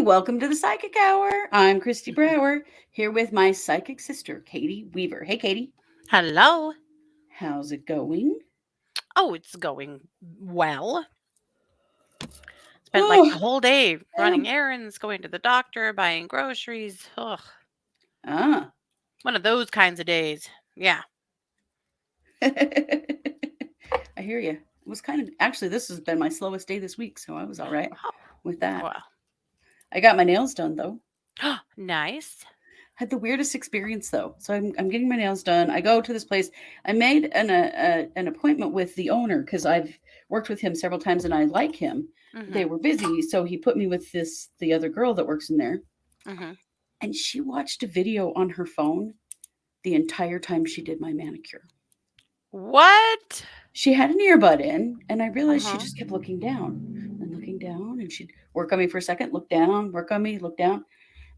welcome to the Psychic Hour. I'm Christy Brower, here with my psychic sister, Katie Weaver. Hey, Katie. Hello. How's it going? Oh, it's going well. Spent like the Oh, whole day yeah. running errands, going to the doctor, buying groceries. Ugh, Ah. one of those kinds of days. Yeah. I hear you. It was actually, this has been my slowest day this week, so I was all right with that. Oh, I got my nails done, though. well. Nice. Had the weirdest experience, though. So I'm getting my nails done. I go to this place. I made an appointment with the owner because I've worked with him several times and I like him. They Mm-hmm. were busy, so he put me with the other girl that works in there, Mm-hmm. and she watched a video on her phone the entire time she did my manicure. What? She had an earbud in, and I realized she Uh-huh. just kept looking down, and she'd work on me for a second, look down, work on me, look down.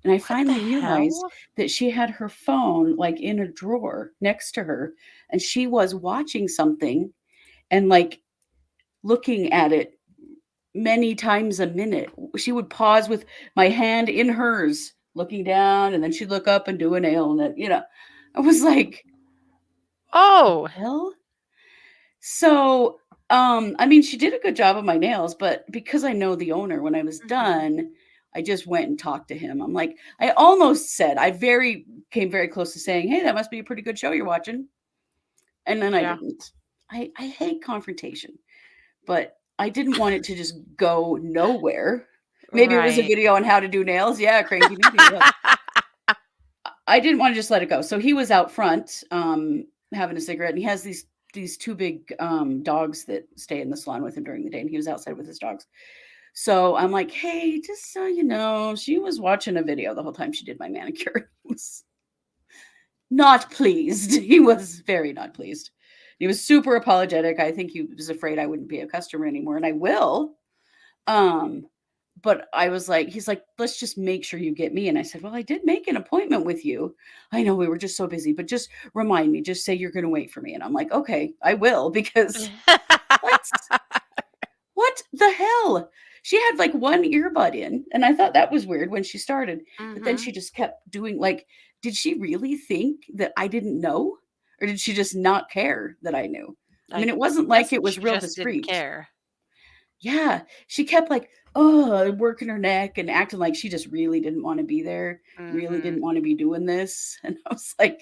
And I What the finally realized hell? that she had her phone like in a drawer next to her, and she was watching something and like looking at it many times a minute. She would pause with my hand in hers, looking down, and then she'd look up and do a nail. And then, I was like, Oh. hell? So, I mean, she did a good job of my nails, but because I know the owner, when I was Mm-hmm. done, I just went and talked to him. I'm like, I almost said, I very came very close to saying, hey, that must be a pretty good show you're watching. And then I Yeah. didn't. I hate confrontation, but I didn't want it to just go nowhere. Maybe it was a Right. video on how to do nails. Yeah, cranky maybe it was. I didn't want to just let it go. So he was out front, having a cigarette, and he has these two big dogs that stay in the salon with him during the day, and he was outside with his dogs. So I'm like, hey, just so you know, she was watching a video the whole time she did my manicure. He was not pleased. He was very not pleased. He was super apologetic. I think he was afraid I wouldn't be a customer anymore, and I will. Um, but I was like, he's like, let's just make sure you get me. And I said, well, I did make an appointment with you. I know we were just so busy, but just remind me, just say you're going to wait for me. And I'm like, okay, I will, because what? What the hell? She had like one earbud in, and I thought that was weird when she started. But then Mm-hmm. she just kept doing like, did she really think that I didn't know? Or did she just not care that I knew? I mean, I it wasn't like guess it was she real just didn't discreet. care. Yeah, she kept like, oh, working her neck and acting like she just really didn't want to be there, really Mm-hmm. didn't want to be doing this. And I was like,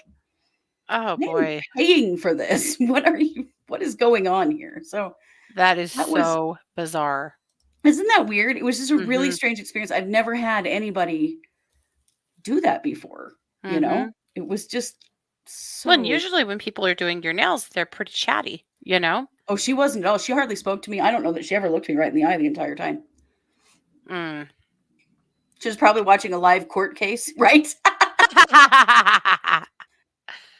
Oh I am boy. paying for this. What is going on here? So That is that was, so bizarre. isn't that weird? It was just a really Mm-hmm. strange experience. I've never had anybody do that before, you Mm-hmm. know? It was just Well, and so, usually when people are doing your nails, they're pretty chatty, you know? oh, she wasn't at all. She hardly spoke to me. I don't know that she ever looked me right in the eye the entire time. Mm. She was probably watching a live court case, right?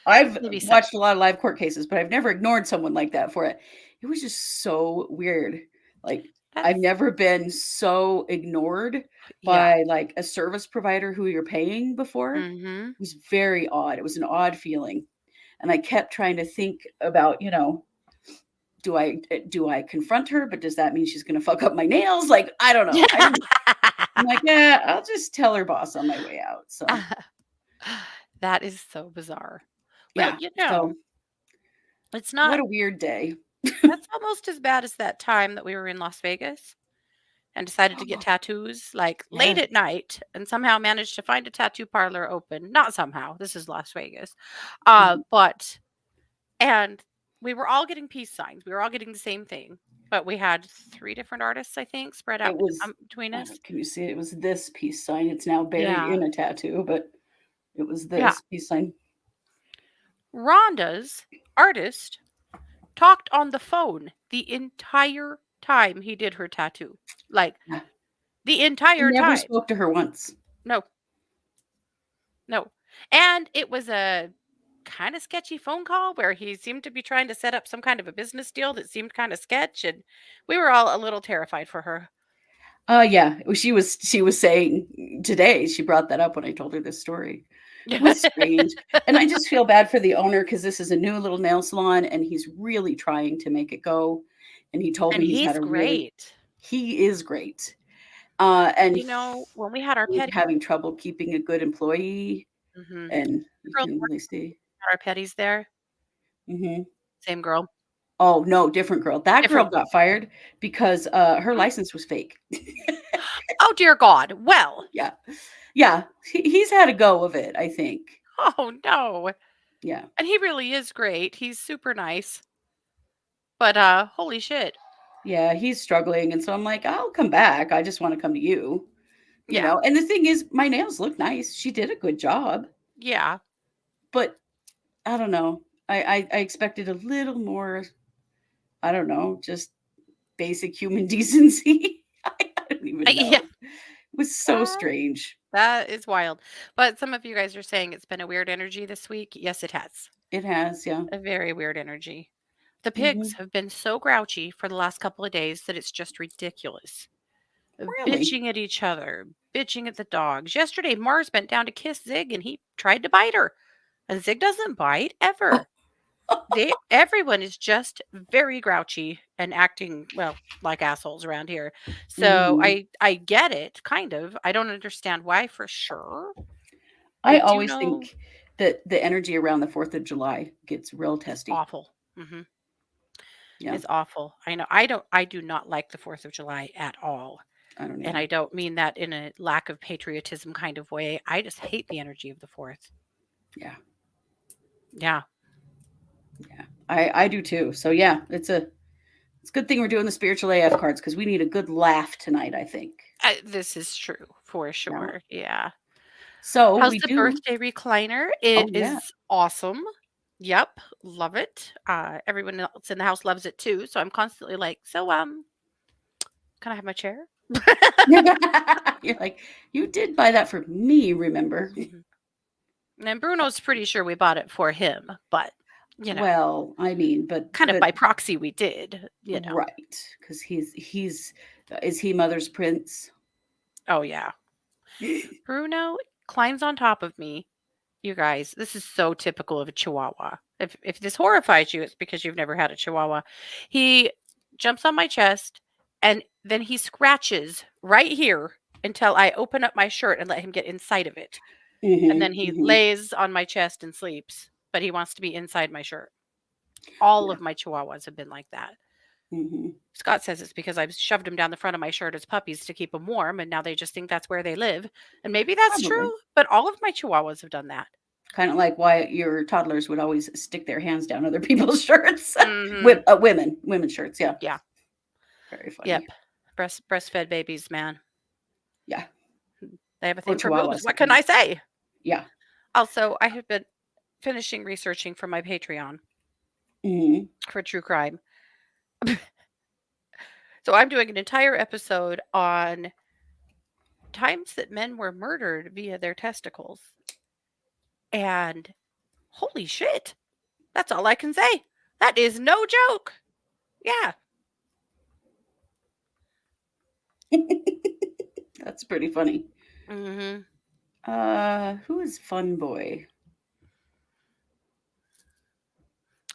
I've Maybe so. watched a lot of live court cases, but I've never ignored someone like that for it. It was just so weird. Like, I've That's never been so ignored yeah. by like a service provider who you're paying before. It Mhm. was very odd. It was an odd feeling. And I kept trying to think about, do I confront her, but does that mean she's going to fuck up my nails? Like, I don't know. I'm like, yeah, I'll just tell her boss on my way out. So, That is so bizarre. Well, yeah. So, it's what not a weird day. that's almost as bad as that time that we were in Las Vegas and decided to get tattoos, like, late Yes. at night and somehow managed to find a tattoo parlor open. Not somehow, this is Las Vegas. Mhm. But and we were all getting peace signs. We were all getting the same thing, but we had 3 different artists, I think, spread It out was between I us. don't can you see it? It was this peace sign. It's now buried Yeah. in a tattoo, but it was Yeah. this peace sign. Rhonda's artist talked on the phone the entire time he did her tattoo. Like, Yeah. the He entire never time. spoke to her once. No, no. And it was a kind of sketchy phone call where he seemed to be trying to set up some kind of a business deal that seemed kind of sketch. And we were all a little terrified for her. Yeah, she was saying today, she brought that up when I told her this story. It was strange, and I just feel bad for the owner because this is a new little nail salon, and he's really trying to make it go, and he told And me he's he's had a really great. he is great. And You know, when we had our we're petty having trouble keeping a good employee, mhm. and The you girl that can really see. had our petties there, Mhm. same girl, Oh, no, different girl. That girl different got fired because, her license was fake. oh, dear God. Well, Yeah. Yeah. He's had a go of it, I think. oh, no. Yeah. And he really is great. He's super nice. But, holy shit. Yeah, he's struggling, and so I'm like, "I'll come back. I just wanna come to you." You Yeah. know? And the thing is, my nails look nice. She did a good job, Yeah. but I don't know. I expected a little more, I don't know, just basic human decency. I don't even Yeah. know. It was so Uh, strange. that is wild. But some of you guys are saying it's been a weird energy this week. Yes, it has. It has, yeah. A very weird energy. The pigs Mhm. have been so grouchy for the last couple of days that it's just ridiculous. Really? Bitching at each other, bitching at the dogs. Yesterday, Mars bent down to kiss Zig and he tried to bite her. And Zig doesn't bite ever. Everyone is just very grouchy and acting, well, like assholes around here. So Mhm. I get it, kind of. I don't understand why for sure. I I do always know think that the energy around the 4th of July gets real it's testy. awful. Yeah, It's awful. I know. I do not like the 4th of July at all. I don't And either. I don't mean that in a lack of patriotism kind of way. I just hate the energy of the 4th. Yeah, Yeah. yeah. I do too. So yeah, it's a good thing we're doing the spiritual AF cards because we need a good laugh tonight, I think. This is true for Yeah. sure. Yeah. So How's we the do. birthday recliner? Oh It yeah. is awesome. Yep, love it. Everyone else in the house loves it too. So I'm constantly like, so can I have my chair? You're like, you did buy that for me, remember? Mhm. And Bruno's pretty sure we bought it for him, but Well, I mean, but kind of but by proxy we did. right, because he's is he mother's prince? Oh yeah. Bruno climbs on top of me. You guys, this is so typical of a chihuahua. If this horrifies you, it's because you've never had a chihuahua. He jumps on my chest and then he scratches right here until I open up my shirt and let him get inside of it. And then Mhm, he mhm. lays on my chest and sleeps, but he wants to be inside my shirt. All Yeah. of my chihuahuas have been like that. Mhm. Scott says it's because I've shoved them down the front of my shirt as puppies to keep them warm, and now they just think that's where they live. And maybe that's Probably. true, but all of my chihuahuas have done that. Kinda like why your toddlers would always stick their hands down other people's shirts. Mhm. Women's shirts, yeah. Yeah. Very funny. Yep. Breastfed babies, man. Yeah. They have a Or thing for boobs. chihuahuas, What I can mean. I say? Yeah. Also, I have been finishing researching for my Patreon Mhm. for true crime. So I'm doing an entire episode on times that men were murdered via their testicles. And holy shit. That's all I can say. That is no joke. Yeah. That's pretty funny. Mhm. Who is Fun Boy?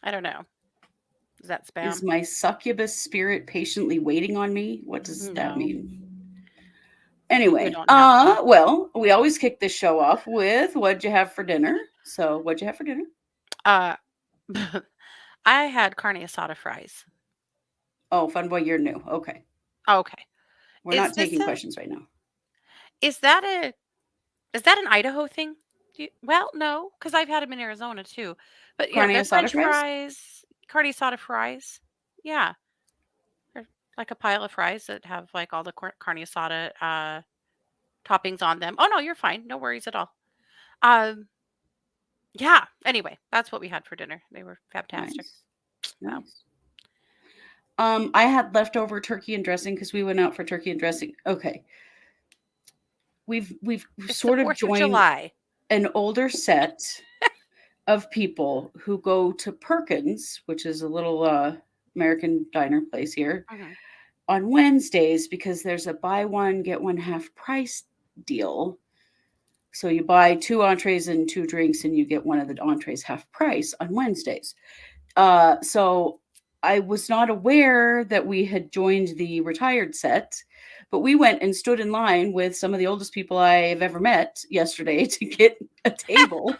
I don't know. Is that Is spam? my succubus spirit patiently waiting on me? What does that No. mean? We Anyway, don't have one. well, we always kick this show off with "What'd you have for dinner?" So, what'd you have for dinner? Uh I had carne asada fries. Oh, Fun Boy, you're new. Okay. Okay. We're Is not this taking a questions right now. is that a Is that an Idaho thing? Well, no, because 'cause I've had them in Arizona too. But, Carne they're asada french fries? fries, carne asada fries. Yeah, they're like a pile of fries that have, like, all the carne asada, toppings on them. Oh, no, you're fine. No worries at all. Um, yeah, anyway, that's what we had for dinner. They were fantastic. Nice. Wow. Nice. I had leftover turkey and dressing because we went out for turkey and dressing. Okay. We've It's the sort of 4th of joined July. an older set of people who go to Perkins, which is a little American diner place here, Mhm. on Wednesdays because there's a buy one, get one half price deal. So you buy two entrees and two drinks, and you get one of the entrees half price on Wednesdays. So I was not aware that we had joined the retired set, But we went and stood in line with some of the oldest people I've ever met yesterday to get a table.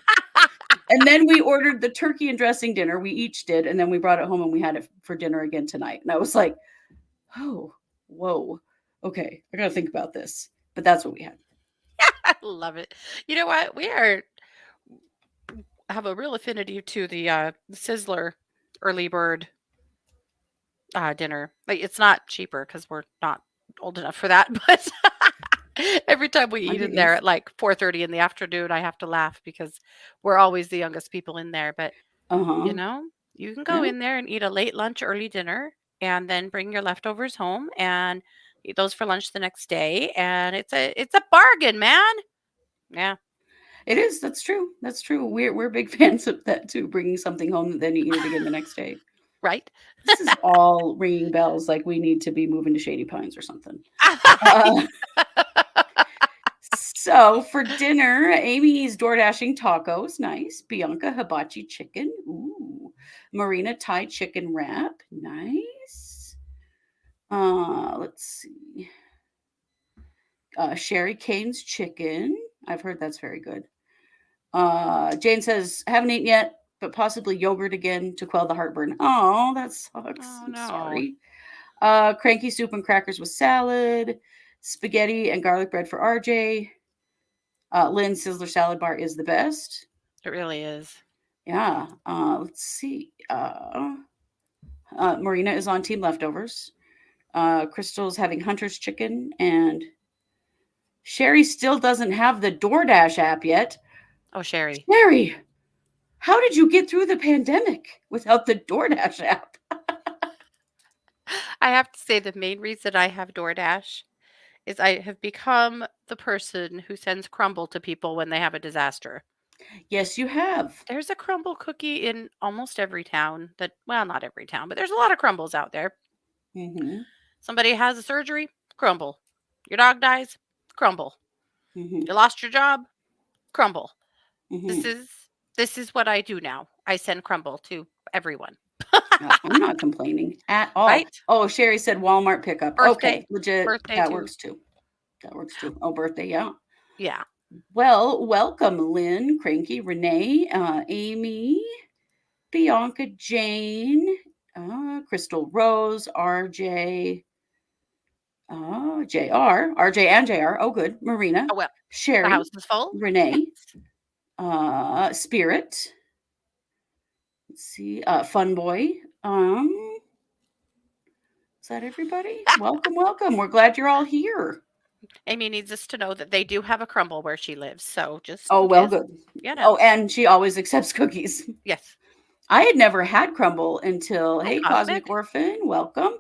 And then we ordered the turkey and dressing dinner. We each did. And then we brought it home and we had it for dinner again tonight. And I was like, oh, whoa. Okay. I got to think about this. But that's what we had. I love it. You know what? Have a real affinity to the Sizzler early bird dinner. Like, it's not cheaper because we're not old enough for that, but every time we eat in there at like 4:30 in the afternoon, I have to laugh because we're always the youngest people in there. But you know, you can go Yeah. in there and eat a late lunch, early dinner, and then bring your leftovers home and eat those for lunch the next day. And it's a bargain, man. Yeah. It is. That's true. That's true. We're big fans of that too. Bringing something home that then you eat it again the next day. Right. This is all ringing bells. Like we need to be moving to Shady Pines or something. So for dinner, Amy's door dashing tacos, nice. Bianca hibachi chicken, ooh. Marina Thai chicken wrap, nice. Let's see. Sherry Kane's chicken. I've heard that's very good. Jane says, haven't eaten yet, but possibly yogurt again to quell the heartburn. Oh, that sucks. Oh, I'm no. sorry. Cranky soup and crackers with salad, spaghetti and garlic bread for RJ. Lynn's Sizzler salad bar is the best. It really is. Yeah. Let's see. Marina is on team leftovers. Crystal's having Hunter's chicken, and Sherry still doesn't have the DoorDash app yet. Oh, Sherry. Sherry, how did you get through the pandemic without the DoorDash app? I have to say the main reason I have DoorDash is I have become the person who sends crumble to people when they have a disaster. Yes, you have. There's a crumble cookie in almost every town well, not every town, but there's a lot of crumbles out there. Mm-hmm. Somebody has a surgery, crumble. Your dog dies, crumble. Mm-hmm. You lost your job, crumble. Mm-hmm. This is what I do now. I send crumble to everyone. I'm not complaining at all. Right? Oh, Sherry said Walmart pickup. Birthday. Okay, legit. Birthday That too. works too. That works too. Oh, birthday, yeah. Yeah. Well, welcome, Lynn, Cranky, Renee, Amy, Bianca, Jane, Crystal Rose, RJ, JR, RJ and JR. Oh, good. Marina, Oh, well, the Sherry, house is full. Renee, Spirit. Let's see. Fun Boy. Is that everybody? Welcome, welcome. We're glad you're all here. Amy needs us to know that they do have a crumble where she lives. So just Oh, well, yes, good. you know. Oh, and she always accepts cookies. Yes. I had never had crumble until, Hi, hey, Cosmic Orphan, welcome.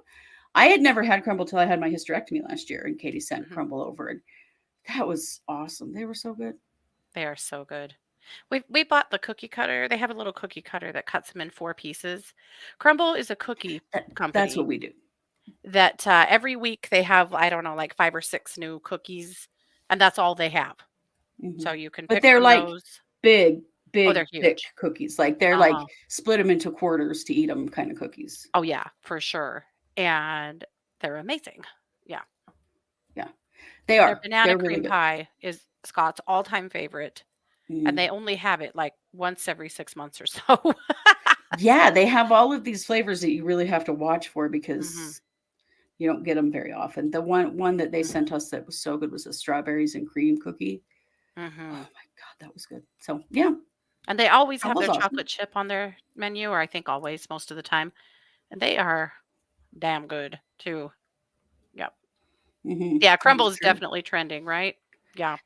I had never had crumble till I had my hysterectomy last year, and Katie sent crumble over, and that was awesome. They were so good. They are so good. We bought the cookie cutter. They have a little cookie cutter that cuts them in 4 pieces. Crumble is a cookie company. That's what we do. That every week they have, I don't know, like 5 or 6 new cookies, and that's all they have. Mhm. So you can But pick they're from like those. big, they're thick huge. cookies. Like they're like split them into quarters to eat them kind of cookies. Oh yeah, for sure. And they're amazing. Yeah. Yeah. They are. Their banana They're cream really good. pie is Scott's all-time favorite. Mhm. And they only have it like once every 6 months or so. Yeah, they have all of these flavors that you really have to watch for because Mhm. you don't get them very often. The one that they sent us that was so good was a strawberries and cream cookie. Oh Mhm. my God, that was good. So yeah. And they always That have was their awesome. chocolate chip on their menu, or I think always most of the time. And they are damn good too. Yep. Mhm. Yeah, That crumble is is true. definitely trending, right? Yeah.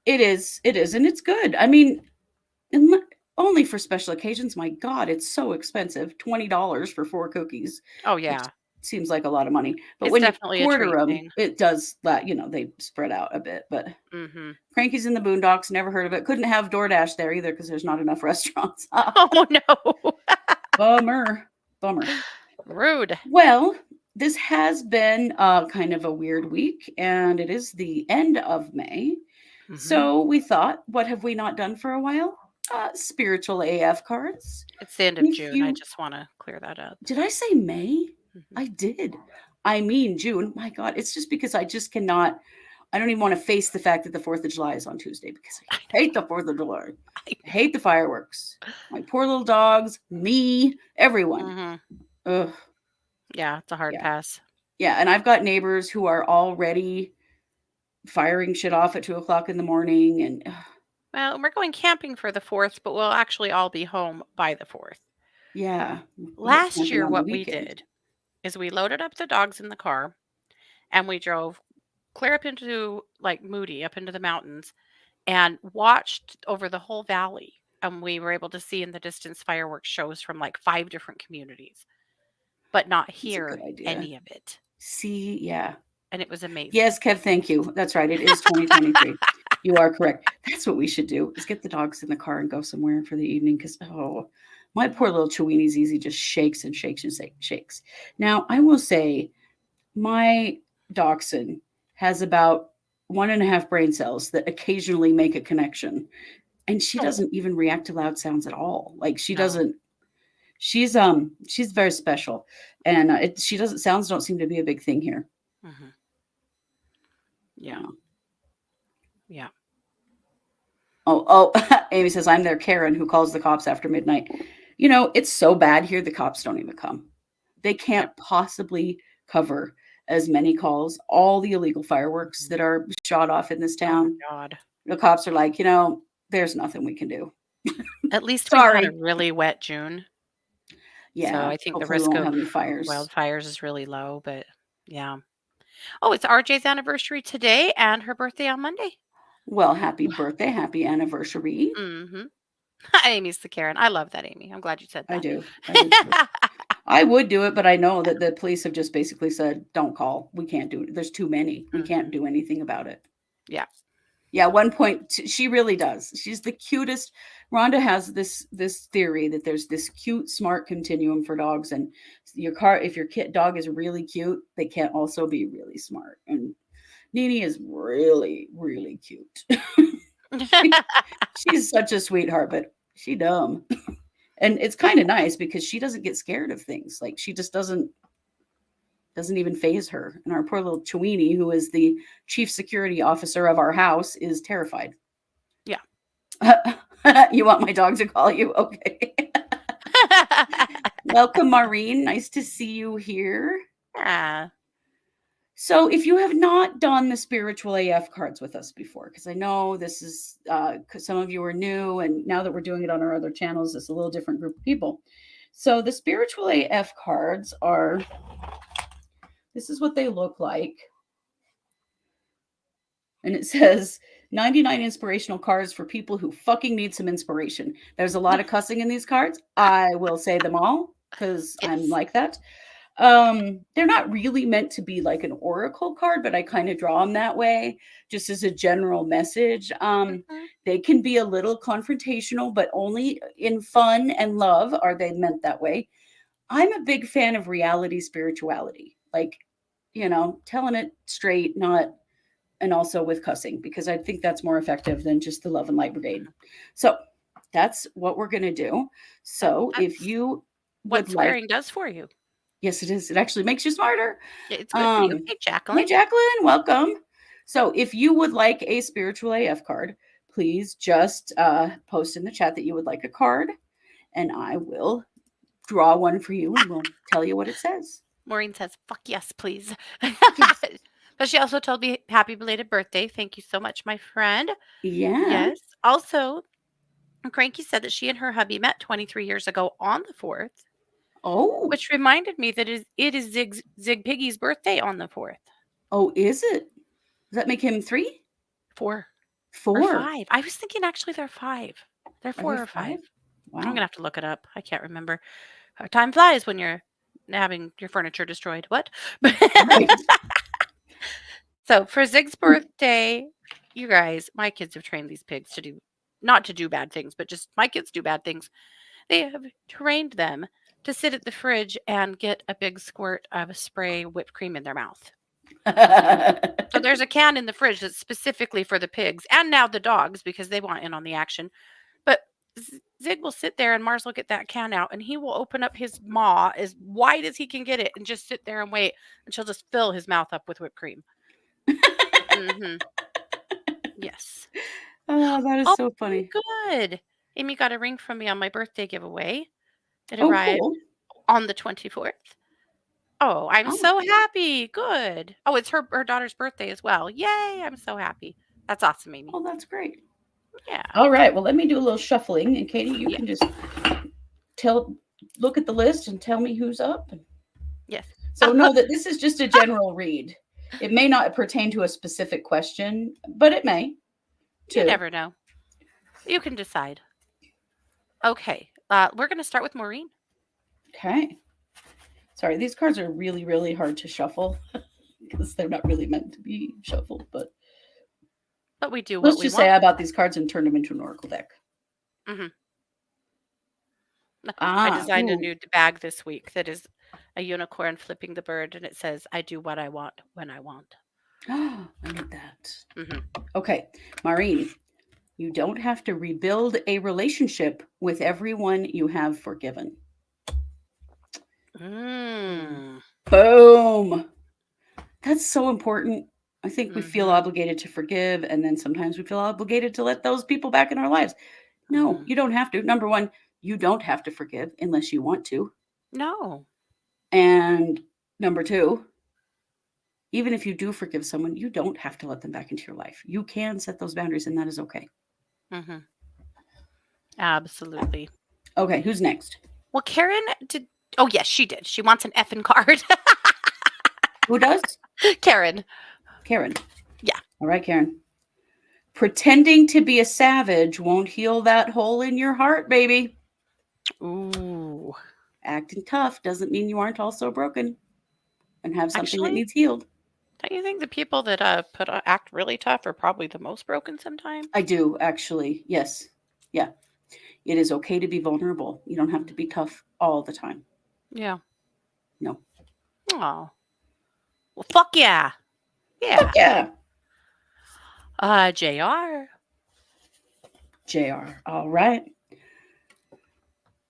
It is, and it's good. I mean, only for special occasions. My God, it's so expensive. $20 for 4 cookies. Oh Which yeah. seems like a lot of money. But It's when you definitely a quarter treat them, thing. it does that, they spread out a bit. But Mhm. Cranky's in the Boondocks, never heard of it. Couldn't have DoorDash there either because there's not enough restaurants. Oh no. Bummer. Rude. Well, this has been kind of a weird week, and it is the end of May. Mhm. So we thought, what have we not done for a while? Spiritual AF cards. It's the end of If June. I you just want to clear that up. did I say May? Mhm. I did. I mean June. My God, it's just because I just cannot. I don't even want to face the fact that the 4th of July is on Tuesday because I hate the 4th of July. I hate the fireworks. My poor little dogs, me, everyone. hmm Ugh. Yeah, it's a hard Yeah. pass. Yeah. And I've got neighbors who are already firing shit off at 2 o'clock in the morning. And Well, we're going camping for the 4th, but we'll actually all be home by the 4th. yeah, Last camping year, on the what we weekend. did is we loaded up the dogs in the car and we drove clear up into like Moody, up into the mountains, and watched over the whole valley. And we were able to see in the distance fireworks shows from like 5 different communities, but not It's a good hear idea. any of it. See, yeah. And it was amazing. Yes, Kev, thank you. That's right. It is 2023. You are correct. That's what we should do is get the dogs in the car and go somewhere for the evening because, oh, my poor little Chiweenie Zizi just shakes and shakes and shakes. Now, I will say my dachshund has about 1.5 brain cells that occasionally make a connection. And she Oh, doesn't even react to loud sounds at all. Like she no. doesn't. She's very special, and she doesn't. Sounds don't seem to be a big thing here. hmm Yeah. Yeah. Yeah. Oh, Amy says, I'm their Karen who calls the cops after midnight. You know, it's so bad here, the cops don't even come. They can't possibly cover as many calls, all the illegal fireworks that are shot off in this Oh, town. my God. The cops are like, there's nothing we can do. At least we had a Sorry. really wet June. So Yeah. I think the Hopefully we risk won't of have any fires. wildfires is really low, but yeah. Oh, it's RJ's anniversary today and her birthday on Monday. Well, happy birthday. Happy anniversary. Mm-hmm. Amy's the Karen. I love that, Amy. I'm glad you said I that. do. I do too. I would do it, but I know that the police have just basically said, don't call. We can't do it. There's too many. We can't do anything about it. Yeah. Yeah, 1 point. She really does. She's the cutest. Rhonda has this theory that there's this cute, smart continuum for dogs, and if your dog is really cute, they can also be really smart. And Nini is really, really cute. She's such a sweetheart, but she dumb. And it's kind of nice because she doesn't get scared of things. Like she just doesn't even phase her. And our poor little Chiweenie, who is the chief security officer of our house, is terrified. Yeah. You want my dog to call you? Okay. Welcome, Maureen. Nice to see you here. Yeah. So if you have not done the spiritual AF cards with us before, because I know this is some of you are new, and now that we're doing it on our other channels, it's a little different group of people. So the spiritual AF cards are, this is what they look like. And it says 99 inspirational cards for people who fucking need some inspiration. There's a lot of cussing in these cards. I will say them all because I'm like that. They're not really meant to be like an oracle card, but I kind of draw them that way just as a general message. They can be a little confrontational, but only in fun and love are they meant that way. I'm a big fan of reality spirituality, like, telling it straight, and also with cussing, because I think that's more effective than just the Love and Light Brigade. So that's what we're going to do. So if you what would swearing does for you. Yes, it is. It actually makes you smarter. It's good for you. Hey, Jacqueline. Hey, Jacqueline, welcome. So if you would like a spiritual AF card, please just post in the chat that you would like a card, and I will draw one for you, and we'll tell you what it says. Maureen says, fuck yes, please. But she also told me happy belated birthday. Thank you so much, my friend. Yeah. Yes. Also, Cranky said that she and her hubby met 23 years ago on the 4th. Oh. Which reminded me that it is Zig Piggy's birthday on the 4th. Oh, is it? Does that make him 3? 4. 4. Or 5. I was thinking actually they're 5. They're 4 or 5. Wow. I'm going to have to look it up. I can't remember. Time flies when you're having your furniture destroyed. What? Right. So for Zig's birthday, you guys, my kids have trained these pigs to not to do bad things, but just my kids do bad things. They have trained them to sit at the fridge and get a big squirt of a spray whipped cream in their mouth. So there's a can in the fridge that's specifically for the pigs and now the dogs because they want in on the action. But Zig will sit there and Mars will get that can out and he will open up his maw as wide as he can get it and just sit there and wait and she'll just fill his mouth up with whipped cream. Hmm. Yes. Oh, that is Oh, so funny. good. Amy got a ring from me on my birthday giveaway. It Oh, arrived cool. on the 24th. Oh, I'm Oh, so happy. Good. Oh, it's her daughter's birthday as well. Yay, I'm so happy. That's awesome, Amy. oh, that's great. Yeah. All right. Well, let me do a little shuffling, and Katie, you Yeah. can just look at the list and tell me who's up. Yes. So know that this is just a general read. It may not pertain to a specific question, but it may. You Too. never know. You can decide. Okay. We're going to start with Maureen. Okay. Sorry, these cards are really, really hard to shuffle because they're not really meant to be shuffled. But we do let's what we just say want. I bought these cards and turned them into an oracle deck. Mm-hmm. I designed a ooh. new bag this week that is a unicorn flipping the bird, and it says, "I do what I want when I want." I need that. Mm-hmm. Okay, Maureen, you don't have to rebuild a relationship with everyone you have forgiven. Boom. That's so important. I think we feel obligated to forgive, and then sometimes we feel obligated to let those people back in our lives. No, you don't have to. Number one, you don't have to forgive unless you want to. No. And number two, even if you do forgive someone, you don't have to let them back into your life. You can set those boundaries, and that is okay. Mm-hmm. Absolutely. Okay, who's next? Well, Karen did. Oh, yes, she did. She wants an effing card. Who does? Karen. Karen. Yeah. All right, Karen. Pretending to be a savage won't heal that hole in your heart, baby. Ooh. Acting tough doesn't mean you aren't also broken and have something that Actually, needs healed. Don't you think the people that act really tough are probably the most broken sometimes? I do, actually. Yes. Yeah. It is okay to be vulnerable. You don't have to be tough all the time. Yeah. No. Oh. Well, fuck yeah. Yeah. Fuck yeah. JR. JR. All right.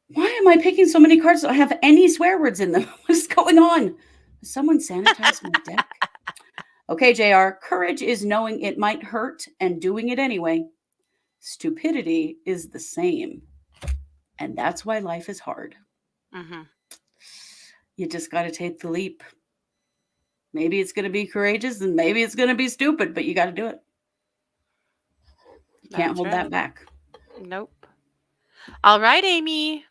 Why am I picking so many cards that don't have any swear words in them? What is going on? Someone sanitize my deck. Okay, JR. Courage is knowing it might hurt and doing it anyway. Stupidity is the same. And that's why life is hard. Mm-hmm. You just got to take the leap. Maybe it's going to be courageous and maybe it's going to be stupid, but you got to do it. You can't hold that back. Nope. All right, Amy.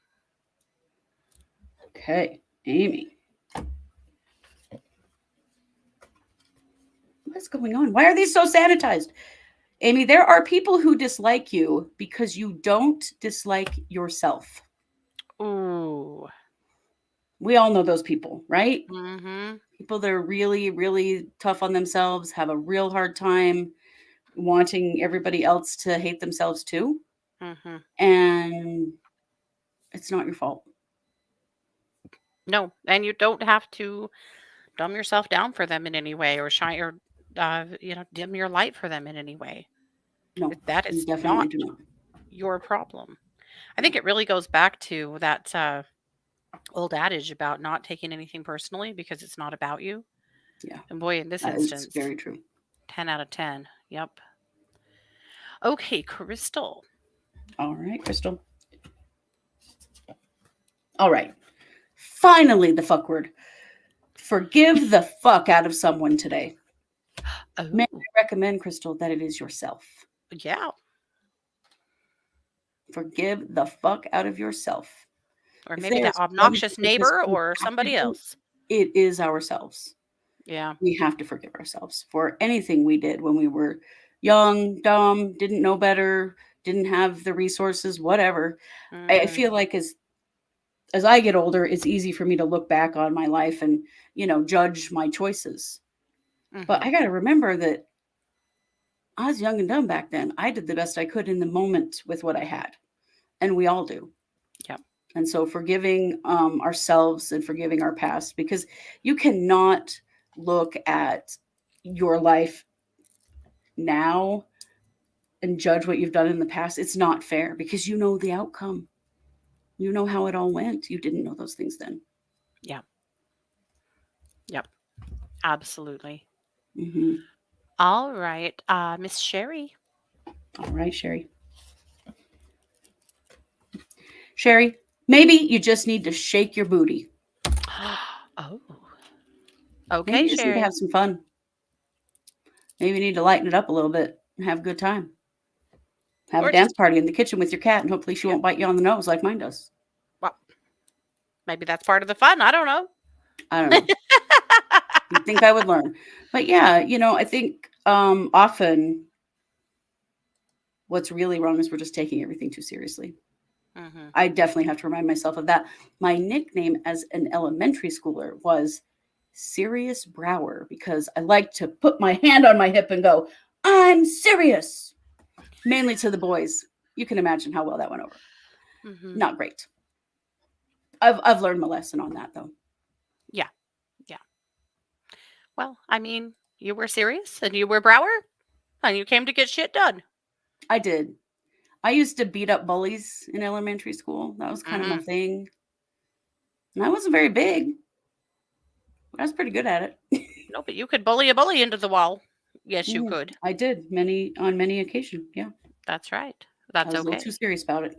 Okay, Amy. What's going on? Why are these so sanitized? Amy, there are people who dislike you because you don't dislike yourself. Ooh. We all know those people, right? Mm-hmm. People that are really, really tough on themselves, have a real hard time wanting everybody else to hate themselves too. Mm-hmm. And it's not your fault. No, and you don't have to dumb yourself down for them in any way or dim your light for them in any way. No, that is definitely not your problem. I think it really goes back to that old adage about not taking anything personally because it's not about you. Yeah. And boy, in this instance, it's very true. 10 out of 10. Yep. Okay, Crystal. All right, Crystal. All right. Finally, the fuck word. Forgive the fuck out of someone today. Oh. May I recommend, Crystal, that it is yourself. Yeah. Forgive the fuck out of yourself. Or maybe that obnoxious neighbor or somebody else. It is ourselves. Yeah. We have to forgive ourselves for anything we did when we were young, dumb, didn't know better, didn't have the resources, whatever. I feel like as I get older, it's easy for me to look back on my life and, judge my choices. Mm-hmm. But I got to remember that I was young and dumb back then. I did the best I could in the moment with what I had. And we all do. Yeah. And so forgiving ourselves and forgiving our past, because you cannot look at your life now and judge what you've done in the past, it's not fair because you know the outcome. You know how it all went. You didn't know those things then. Yeah. Yep. Absolutely. Hmm. All right. Miss Sherry. All right, Sherry. Sherry, maybe you just need to shake your booty. Oh. Maybe Okay, you just need to Sherry. have some fun. Maybe you need to lighten it up a little bit and have a good time. Have a Or dance just, party in the kitchen with your cat, and hopefully she yeah. won't bite you on the nose like mine does. Well, maybe that's part of the fun. I don't know. I don't know. You'd think I would learn. But yeah, I think often what's really wrong is we're just taking everything too seriously. Mm-hmm. I definitely have to remind myself of that. My nickname as an elementary schooler was Serious Brower because I like to put my hand on my hip and go, I'm serious. Mainly to the boys. You can imagine how well that went over. Mm-hmm. Not great. I've learned my lesson on that though. Yeah. Yeah. Well, I mean, you were serious and you were Brower and you came to get shit done. I did. I used to beat up bullies in elementary school. That was kind of my Mm-hmm. thing. And I wasn't very big, but I was pretty good at it. No, but you could bully a bully into the wall. Yes, you could. I did on many occasions. Yeah. That's right. I That's was a little too okay. serious about it.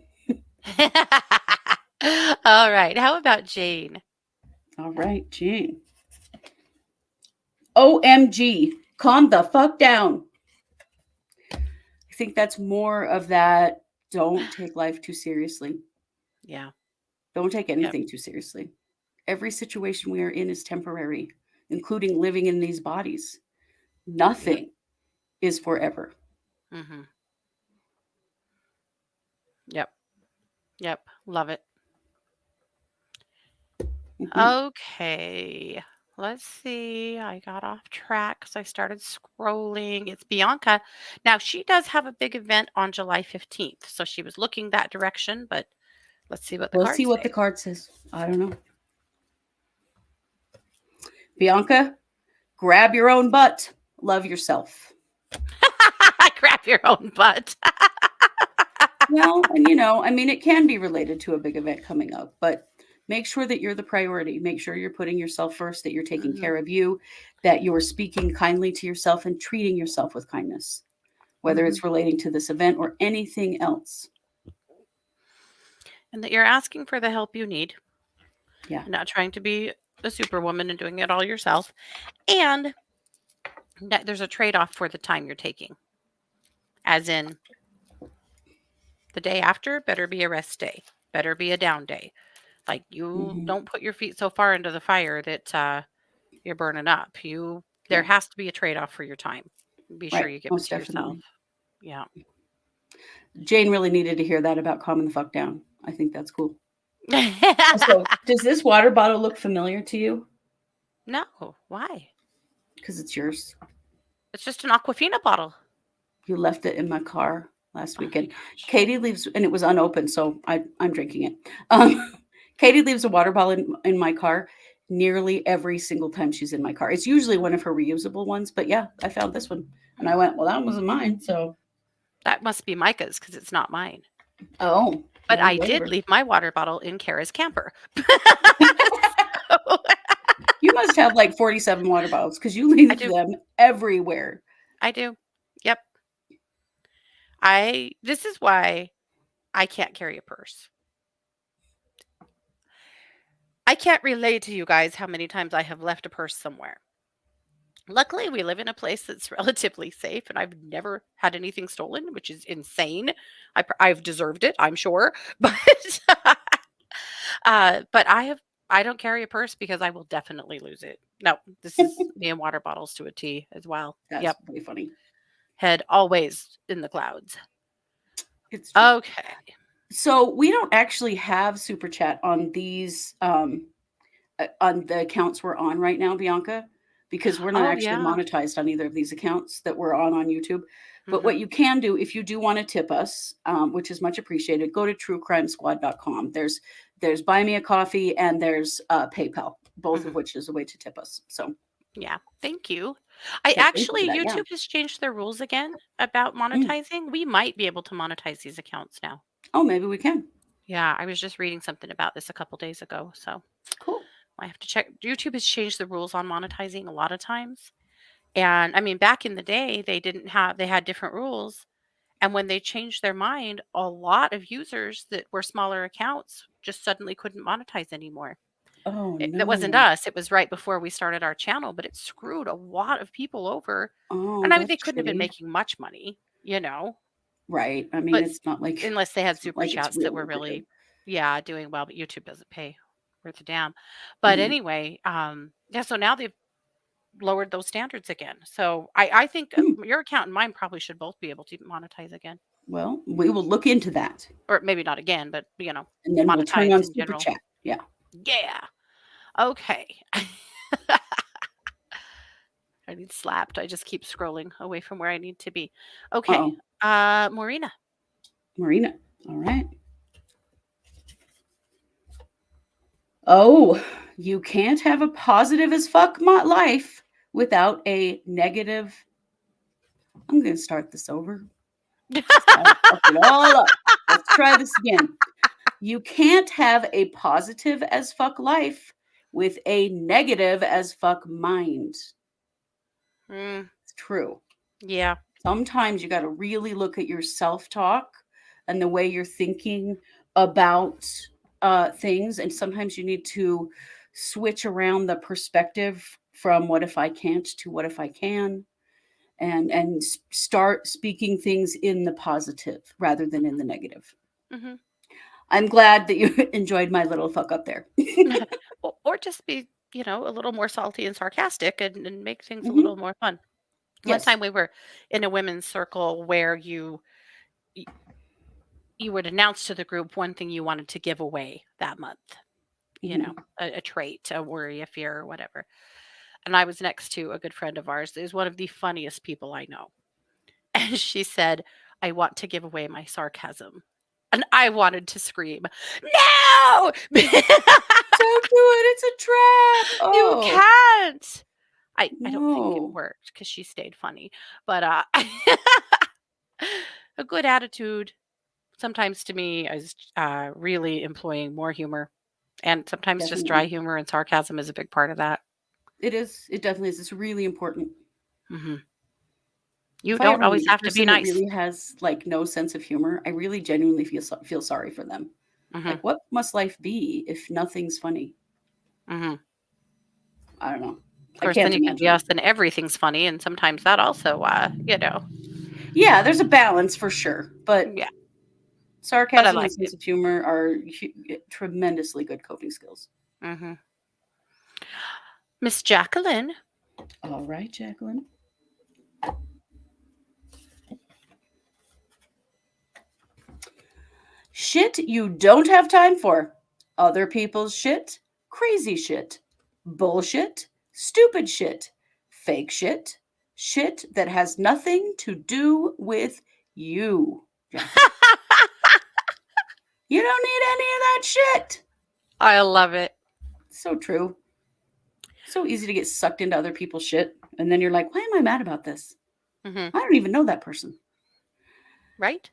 All right. How about Jane? All right, Jane. OMG. Calm the fuck down. I think that's more of that. Don't take life too seriously. Yeah. Don't take Yep. anything too seriously. Every situation we are in is temporary, including living in these bodies. Nothing is forever. Mm-hmm. Yep. Yep. Love it. Mhm. Okay. Let's see. I got off track because I started scrolling. It's Bianca. Now, she does have a big event on July 15th. So she was looking that direction, but let's see what the We'll see cards what the say. card says. I don't know. Bianca, grab your own butt. Love yourself. Grab your own butt. Well, and it can be related to a big event coming up, but make sure that you're the priority. Make sure you're putting yourself first, that you're taking Mhm. care of you, that you're speaking kindly to yourself and treating yourself with kindness, whether it's relating to this event or anything else. And that you're asking for the help you need. Yeah. You're not trying to be a superwoman and doing it all yourself. And that there's a trade off for the time you're taking. As in, the day after better be a rest day, better be a down day. Like, you Mhm. don't put your feet so far into the fire that you're burning up. There Yeah. has to be a trade off for your time. Be sure Right. you give it Most to yourself. definitely. Yeah. Jane really needed to hear that about calming the fuck down. I think that's cool. So, does this water bottle look familiar to you? No, why? Because it's yours. It's just an Aquafina bottle. You left it in my car last Oh my weekend. gosh. Katie leaves, and it was unopened, so I'm drinking it. Katie leaves a water bottle in my car nearly every single time she's in my car. It's usually one of her reusable ones, but yeah, I found this one, and I went, well, that wasn't mine, so That must be Micah's because it's not mine. oh, But well, I did whatever. leave my water bottle in Kara's camper. So, You must have like 47 water bottles because you leave do. them everywhere. I do. Yep. This is why I can't carry a purse. I can't relate to you guys how many times I have left a purse somewhere. Luckily, we live in a place that's relatively safe, and I've never had anything stolen, which is insane. I've deserved it, I'm sure, but but I don't carry a purse because I will definitely lose it. No, this is me and water bottles to a T as well. That's Yep, pretty funny. head always in the clouds. It's true. Okay. So we don't actually have super chat on these on the accounts we're on right now, Bianca, because we're not Oh actually yeah. monetized on either of these accounts that we're on YouTube. But Mhm. what you can do if you do want to tip us, which is much appreciated, go to truecrimesquad.com. There's Buy Me a Coffee and there's PayPal, both of Mhm. which is a way to tip us. So Yeah. Thank you. I So thank you for actually, that. Yeah. YouTube has changed their rules again about Mm. monetizing. We might be able to monetize these accounts now. Oh, maybe we can. Yeah, I was just reading something about this a couple days ago, so Cool. I have to check. YouTube has changed the rules on monetizing a lot of times. And I mean, back in the day, they had different rules. And when they changed their mind, a lot of users that were smaller accounts just suddenly couldn't monetize anymore. Oh That wasn't no. us. It was right before we started our channel, but it screwed a lot of people over. Oh, And I mean, that's they couldn't have been shitty. making much money, you know, Right. I mean, but it's not like unless they had it's not super like it's chats that real were lucrative. really, yeah, doing well, but YouTube doesn't pay worth a damn. But Mhm. anyway, yeah, so now they've lowered those standards again. So I think Hmm. your account and mine probably should both be able to monetize again. Well, we will look into that, Or maybe not again, but and then we'll turn monetize on in super general. chat. Yeah. Yeah. Okay. I need slapped. I just keep scrolling away from where I need to be. Okay. Uh-oh. Marina. Marina. All right. Oh, you can't have a positive as fuck life without a negative. I'm going to start this over. I fucked it all up. Let's try this again. You can't have a positive as fuck life with a negative as fuck mind. Mm, It's true. yeah. Sometimes you got to really look at your self talk and the way you're thinking about things. And sometimes you need to switch around the perspective from what if I can't to what if I can, and start speaking things in the positive rather than in the negative. Hmm. I'm glad that you enjoyed my little fuck up there. Or just be, a little more salty and sarcastic and make things a Mhm. little more fun. One Yes. time we were in a women's circle where y- you would announce to the group one thing you wanted to give away that month, Mhm. a trait, a worry, a fear, or whatever. And I was next to a good friend of ours who's one of the funniest people I know. And she said, I want to give away my sarcasm. And I wanted to scream, no! Don't do it. It's a trap. You Oh, can't. I don't think it no. worked because she stayed funny. But a good attitude sometimes to me is really employing more humor. And sometimes just dry Definitely. humor and sarcasm is a big part of that. It is. It definitely is. It's really important. Hmm. You If I don't ever always meet a have to be person that nice. really has like no sense of humor, I really genuinely feel sorry for them. Hmm. Like, what must life be if nothing's funny? Hmm. I don't know. Of I course, then can't you can be us imagine. and everything's funny. And sometimes that also, Yeah, there's a balance for sure, but yeah, but I sarcasm and like sense it. of humor are tremendously good coping skills. Hmm. Miss Jacqueline. All right, Jacqueline. Shit you don't have time for. Other people's shit, crazy shit, bullshit, stupid shit, fake shit, shit that has nothing to do with you, Jacqueline. You don't need any of that shit. I love it. So true. So easy to get sucked into other people's shit. And then you're like, why am I mad about this? Hmm. I don't even know that person. Right?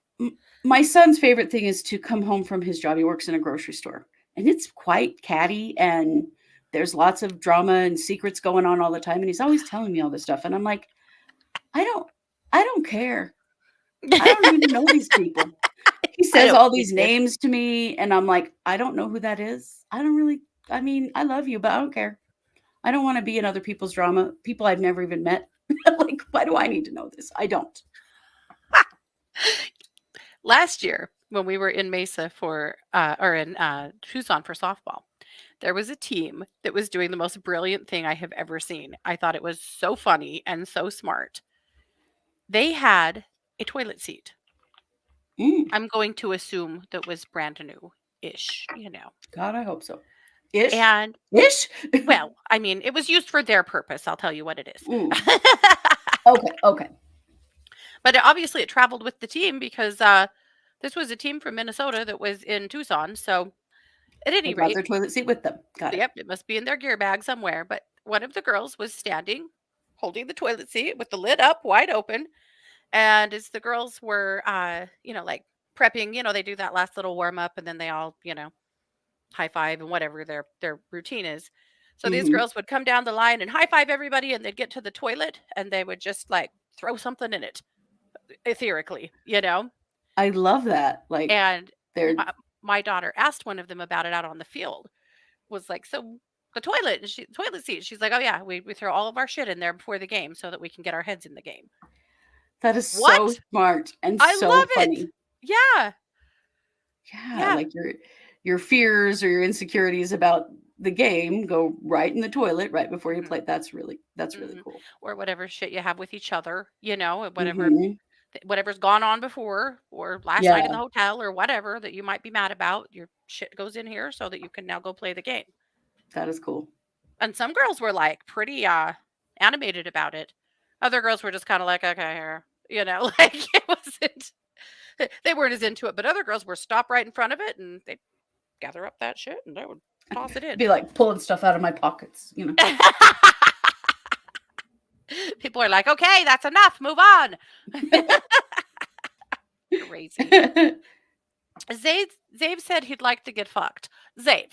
My son's favorite thing is to come home from his job. He works in a grocery store, and it's quite catty, and there's lots of drama and secrets going on all the time. And he's always telling me all this stuff, and I'm like, I don't, I don't care. I don't even know these people. He I says don't all take these it. names to me, and I'm like, I don't know who that is. I don't really. I mean, I love you, but I don't care. I don't want to be in other people's drama. People I've never even met. Like, why do I need to know this? I don't. Last year, when we were in Mesa or in Tucson for softball, there was a team that was doing the most brilliant thing I have ever seen. I thought it was so funny and so smart. They had a toilet seat. Mm, I'm going to assume that was brand new-ish. God, I hope so. Ish, And ish. well, I mean, it was used for their purpose. I'll tell you what it is. Mm. Okay, okay. But obviously, it traveled with the team because this was a team from Minnesota that was in Tucson. So, at They any brought rate, their toilet seat with them. Got it. yep, it must be in their gear bag somewhere. But one of the girls was standing holding the toilet seat with the lid up wide open. And as the girls were, like prepping, they do that last little warm up and then they all, high five and whatever their routine is. So these Mhm. girls would come down the line and high five everybody and they'd get to the toilet and they would just like throw something in it etherically. I love that. Like, And they're my daughter asked one of them about it out on the field. Was like, "So the toilet seat." She's like, "Oh yeah, we throw all of our shit in there before the game so that we can get our heads in the game." that is so What? smart and I so love it. funny. Yeah. Yeah, Yeah. like your fears or your insecurities about the game go right in the toilet right before you Mhm. play. That's really Mhm. cool. Or whatever shit you have with each other, and Mhm. whatever's gone on before or last night in the Yeah, hotel or whatever that you might be mad about, your shit goes in here so that you can now go play the game. that is cool. And some girls were like pretty animated about it. Other girls were just kind of like, okay, here, like it wasn't they weren't as into it, but other girls were stop right in front of it and they'd gather up that shit and they would toss it in. Be like pulling stuff out of my pockets. People are like, okay, that's enough, move on. Crazy. Zave said he'd like to get fucked. Zave,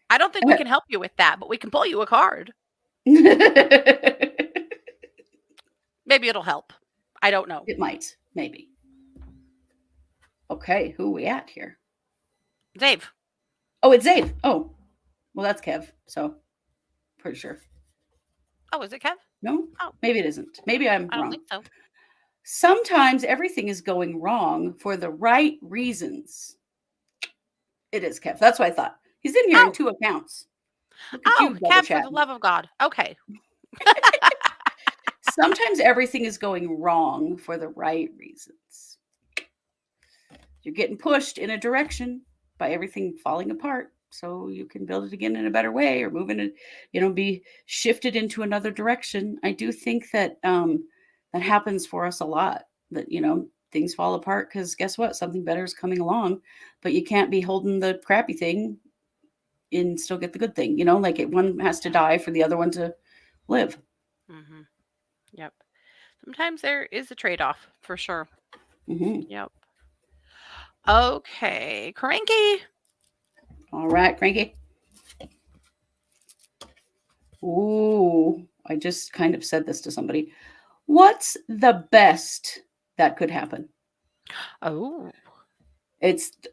I don't think we can help you with that, but we can pull you a card. Maybe it'll help. I don't know. It might, maybe. Okay, who are we at here? Zave. Oh, it's Zave. Oh, well, that's Kev. So, pretty sure. Oh, is it Kev? No, Oh, maybe it isn't. Maybe I'm I don't wrong. think so. Sometimes everything is going wrong for the right reasons. It is Kev. That's what I thought. He's in here in Oh, 2 accounts. Look at oh, you double Kev, for the chatting. love of God. Okay. Sometimes everything is going wrong for the right reasons. You're getting pushed in a direction by everything falling apart so you can build it again in a better way or move in be shifted into another direction. I do think that that happens for us a lot, that things fall apart because guess what, something better is coming along, but you can't be holding the crappy thing and still get the good thing, like one has to die for the other one to live. Mm-hmm. Yep. Sometimes there is a trade-off for sure. Hmm. Yep. Okay. Cranky. All right, Cranky. Ooh, I just kind of said this to somebody. What's the best that could happen? Oh,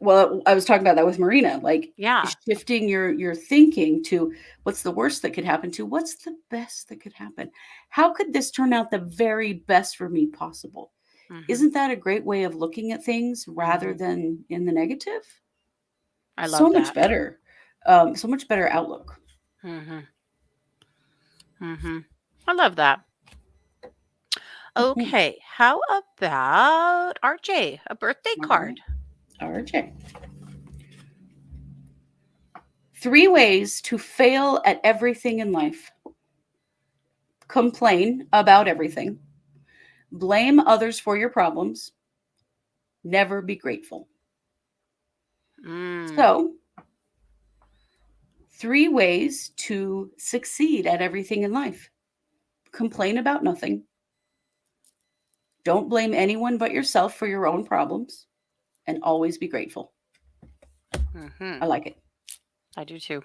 Well, I was talking about that with Marina, like yeah. shifting your thinking to what's the worst that could happen to what's the best that could happen. How could this turn out the very best for me possible? Mm-hmm. Isn't that a great way of looking at things rather Mm-hmm. than in the negative? I So love much that. better. So much better outlook. Mm-hmm. Mm-hmm. I love that. Mhm. Okay. How about RJ? A birthday All right. card. RJ. 3 ways to fail at everything in life. Complain about everything. Blame others for your problems. Never be grateful. Mm. So, 3 ways to succeed at everything in life. Complain about nothing. Don't blame anyone but yourself for your own problems. And always be grateful. Mm-hmm. I like it. I do too.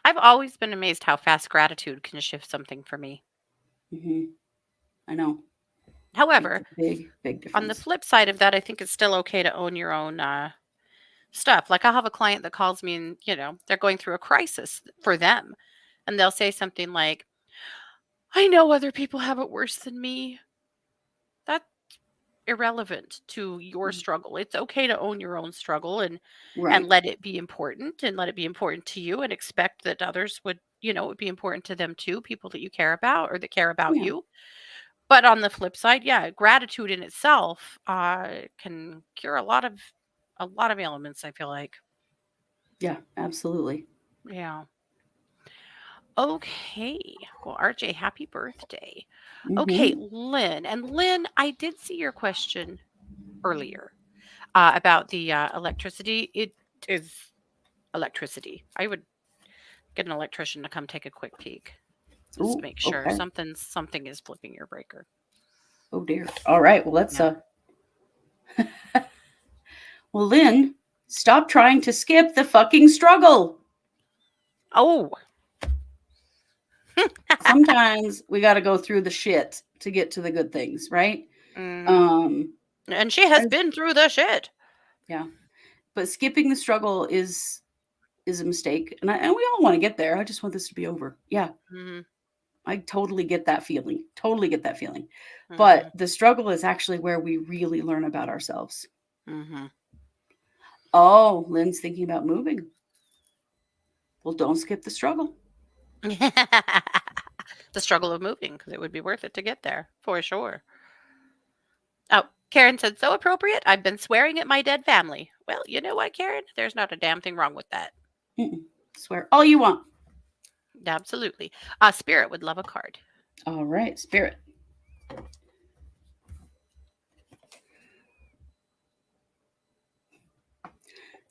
I've always been amazed how fast gratitude can shift something for me. Hmm. I know. Makes However, a big, big on the difference. flip side of that, I think it's still okay to own your own stuff. Like I'll have a client that calls me and, they're going through a crisis for them. And they'll say something like, I know other people have it worse than me. That's irrelevant to your Mm. struggle. It's okay to own your own struggle and Right. let it be important and let it be important to you and expect that others would, it would be important to them too, people that you care about or that care about Yeah. you. But on the flip side, yeah, gratitude in itself can cure a lot of ailments, I feel like. Yeah, absolutely. Yeah. Okay. Well, RJ, happy birthday. Okay, Hmm. Lynn. And Lynn, I did see your question earlier about the electricity. It is electricity. I would get an electrician to come take a quick peek. Just Ooh, make sure okay. something is flipping your breaker. Oh dear. All right. Well, let's Yeah. well, Lynn, stop trying to skip the fucking struggle. Oh. Sometimes we got to go through the shit to get to the good things, right? And she has and- been through the shit. Yeah. But skipping the struggle is a mistake, and we all want to get there. I just want this to be over. Yeah. I totally get that feeling. Totally get that feeling. But the struggle is actually where we really learn about ourselves. Oh, Lynn's thinking about moving. Well, don't skip the struggle. The struggle of moving, because it would be worth it to get there, for sure. Oh, Karen said, so appropriate. I've been swearing at my dead family. Well, you know what, Karen? There's not a damn thing wrong with that. Swear all you want. Absolutely. Spirit would love a card. All right, Spirit.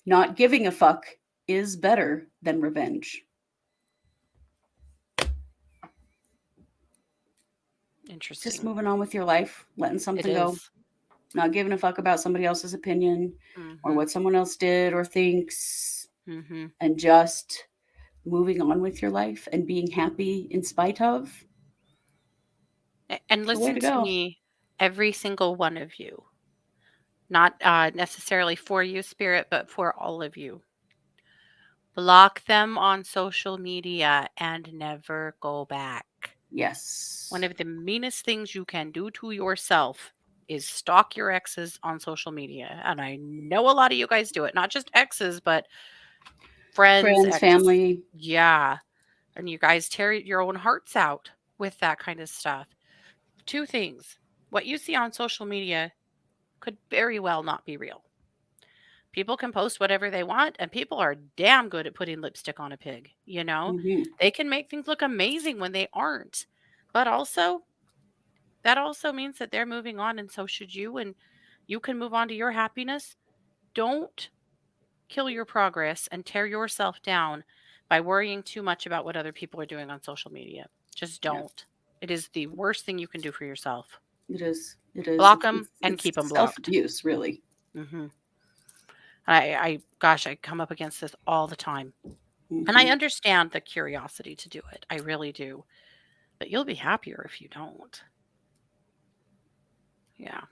Not giving a fuck is better than revenge. Interesting. Just moving on with your life, letting something go. Not giving a fuck about somebody else's opinion or what someone else did or thinks. And just moving on with your life and being happy in spite of. And listen to me, every single one of you. Not necessarily for you, Spirit, but for all of you. Block them on social media and never go back. Yes. One of the meanest things you can do to yourself is stalk your exes on social media. And I know a lot of you guys do it, not just exes, but friends, family. Yeah. And you guys tear your own hearts out with that kind of stuff. Two things. What you see on social media could very well not be real. People can post whatever they want, and people are damn good at putting lipstick on a pig. They can make things look amazing when they aren't. But also, that also means that they're moving on, and so should you, and you can move on to your happiness. Don't kill your progress and tear yourself down by worrying too much about what other people are doing on social media. Just don't. It is the worst thing you can do for yourself. It is. Block them and keep them blocked. Self-abuse, really. I come up against this all the time. And I understand the curiosity to do it. I really do. But you'll be happier if you don't. Yeah.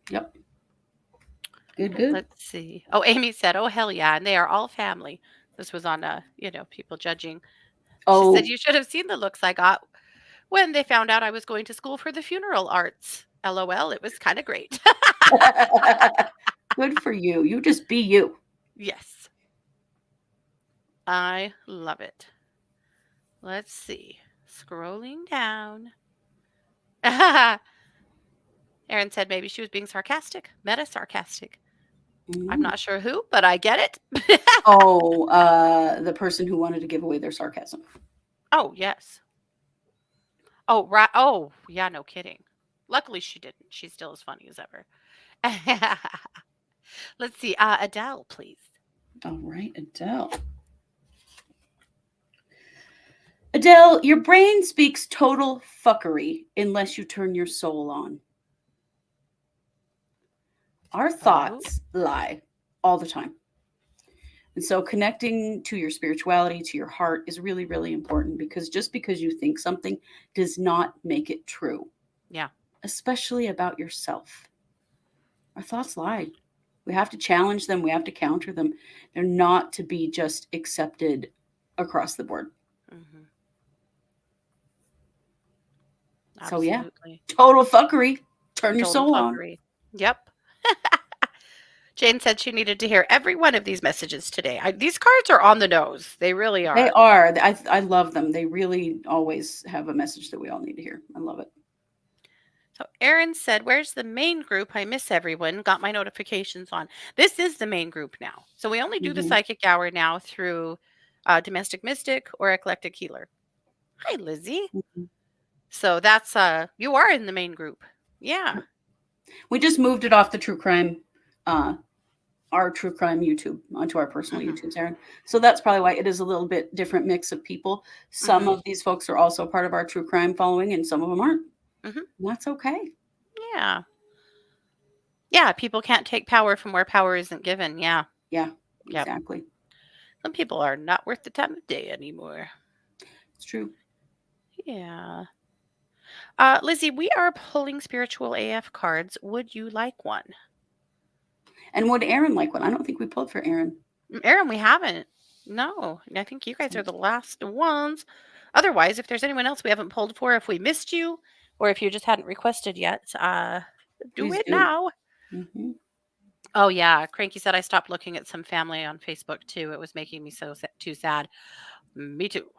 Yep. Good. Let's see. Oh, Amy said, oh, hell yeah. And they are all family. This was on, people judging. She said, you should have seen the looks I got when they found out I was going to school for the funeral arts. LOL. It was kind of great. Good for you. You just be you. Yes. I love it. Let's see. Scrolling down. Erin said maybe she was being sarcastic. Meta sarcastic. I'm not sure who, but I get it. The person who wanted to give away their sarcasm. Oh, yes. Oh, right. Oh, yeah, no kidding. Luckily she didn't. She's still as funny as ever. Let's see. Adele, please. All right, Adele. Adele, your brain speaks total fuckery unless you turn your soul on. Our thoughts lie all the time. And so connecting to your spirituality, to your heart is really, really important, because just because you think something does not make it true. Yeah. Especially about yourself. Our thoughts lie. We have to challenge them. We have to counter them. They're not to be just accepted across the board. So yeah, total fuckery. Turn your soul on. Yep. Jane said she needed to hear every one of these messages today. These cards are on the nose. They really are. They are. I love them. They really always have a message that we all need to hear. I love it. So Erin said, where's the main group? I miss everyone. Got my notifications on. This is the main group now. So we only do the psychic hour now through Domestic Mystic or Eclectic Healer. Hi, Lizzie. So that's, you are in the main group. Yeah. We just moved it off the true crime our true crime YouTube onto our personal Mhm. YouTubes, Aaron. So that's probably why it is a little bit different mix of people. Some Mhm. of these folks are also part of our true crime following, and some of them aren't. Mhm. And that's okay. Yeah. Yeah, people can't take power from where power isn't given. Yeah. Yeah, Yep. exactly. Some people are not worth the time of day anymore. It's true. Yeah. Lizzie, we are pulling spiritual AF cards. Would you like one? And would Aaron like one? I don't think we pulled for Aaron. Aaron, we haven't. No, I think you guys are the last ones. Otherwise, if there's anyone else we haven't pulled for, if we missed you, or if you just hadn't requested yet, do Please it do. now. Hmm. Oh yeah, Cranky said I stopped looking at some family on Facebook too. It was making me too sad. Me too.